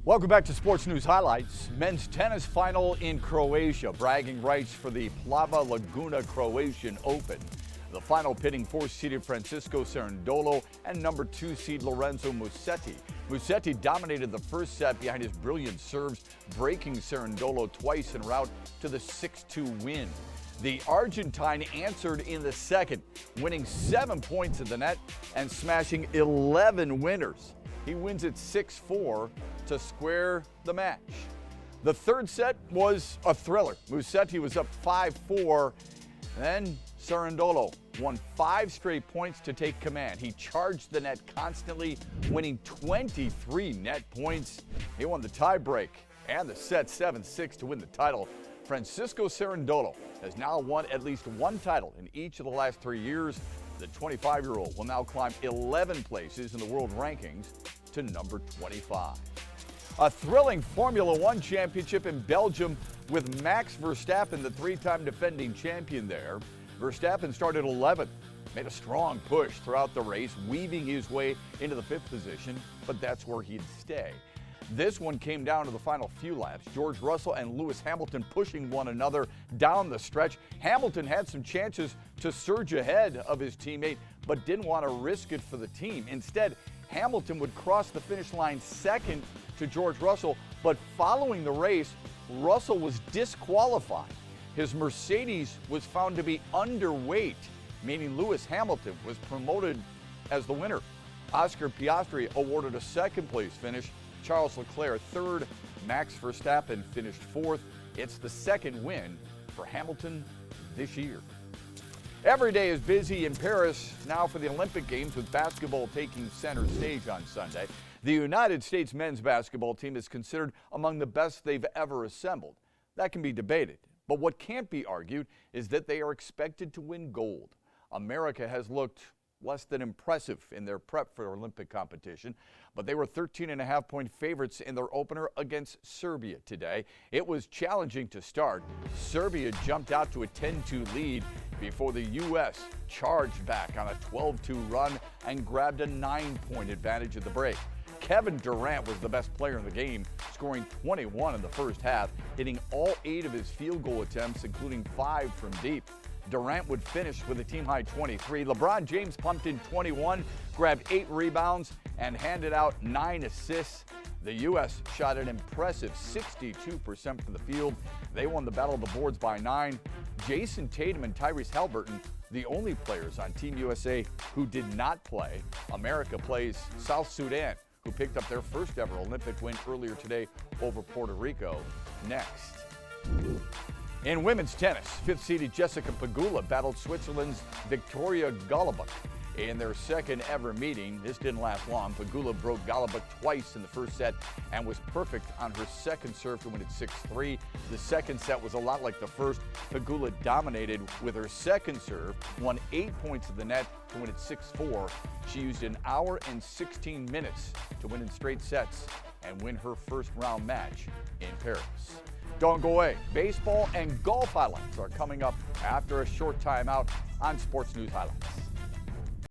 Welcome back to Sports News Highlights. Men's tennis final in Croatia. Bragging rights for the Plava Laguna Croatian Open. The final pitting fourth-seeded Francisco Cerundolo and number 2 seed Lorenzo Musetti. Musetti dominated the first set behind his brilliant serves, breaking Cerundolo twice en route to the 6-2 win. The Argentine answered in the second, winning 7 points at the net and smashing 11 winners. He wins it 6-4 to square the match. The third set was a thriller. Musetti was up 5-4. Then Cerundolo won 5 straight points to take command. He charged the net constantly, winning 23 net points. He won the tiebreak and the set 7-6 to win the title. Francisco Cerundolo has now won at least one title in each of the last 3 years. The 25-year-old will now climb 11 places in the world rankings to number 25. A thrilling Formula One championship in Belgium with Max Verstappen, the 3-time defending champion there. Verstappen started 11th, made a strong push throughout the race, weaving his way into the 5th position, but that's where he'd stay. This one came down to the final few laps. George Russell and Lewis Hamilton pushing one another down the stretch. Hamilton had some chances to surge ahead of his teammate, but didn't want to risk it for the team. Instead, Hamilton would cross the finish line second to George Russell, but following the race, Russell was disqualified. His Mercedes was found to be underweight, meaning Lewis Hamilton was promoted as the winner. Oscar Piastri awarded a second-place finish. Charles Leclerc third. Max Verstappen finished fourth. It's the second win for Hamilton this year. Every day is busy in Paris now for the Olympic Games, with basketball taking center stage on Sunday. The United States men's basketball team is considered among the best they've ever assembled. That can be debated, but what can't be argued is that they are expected to win gold. America has looked less than impressive in their prep for Olympic competition, but they were 13.5-point favorites in their opener against Serbia today. It was challenging to start. Serbia jumped out to a 10-2 lead before the U.S. charged back on a 12-2 run and grabbed a 9-point advantage at the break. Kevin Durant was the best player in the game, scoring 21 in the first half, hitting all 8 of his field goal attempts, including 5 from deep. Durant would finish with a team-high 23. LeBron James pumped in 21, grabbed 8 rebounds, and handed out 9 assists. The U.S. shot an impressive 62% from the field. They won the battle of the boards by 9. Jason Tatum and Tyrese Haliburton, the only players on Team USA who did not play. America plays South Sudan, who picked up their first ever Olympic win earlier today over Puerto Rico, next. In women's tennis, 5th-seeded Jessica Pegula battled Switzerland's Victoria Golubic in their second ever meeting. This didn't last long. Pegula broke Golubic twice in the first set and was perfect on her second serve to win it 6-3. The second set was a lot like the first. Pegula dominated with her second serve, won 8 points at the net to win it 6-4. She used 1 hour and 16 minutes to win in straight sets and win her first round match in Paris. Don't go away. Baseball and golf highlights are coming up after a short time out on Sports News Highlights.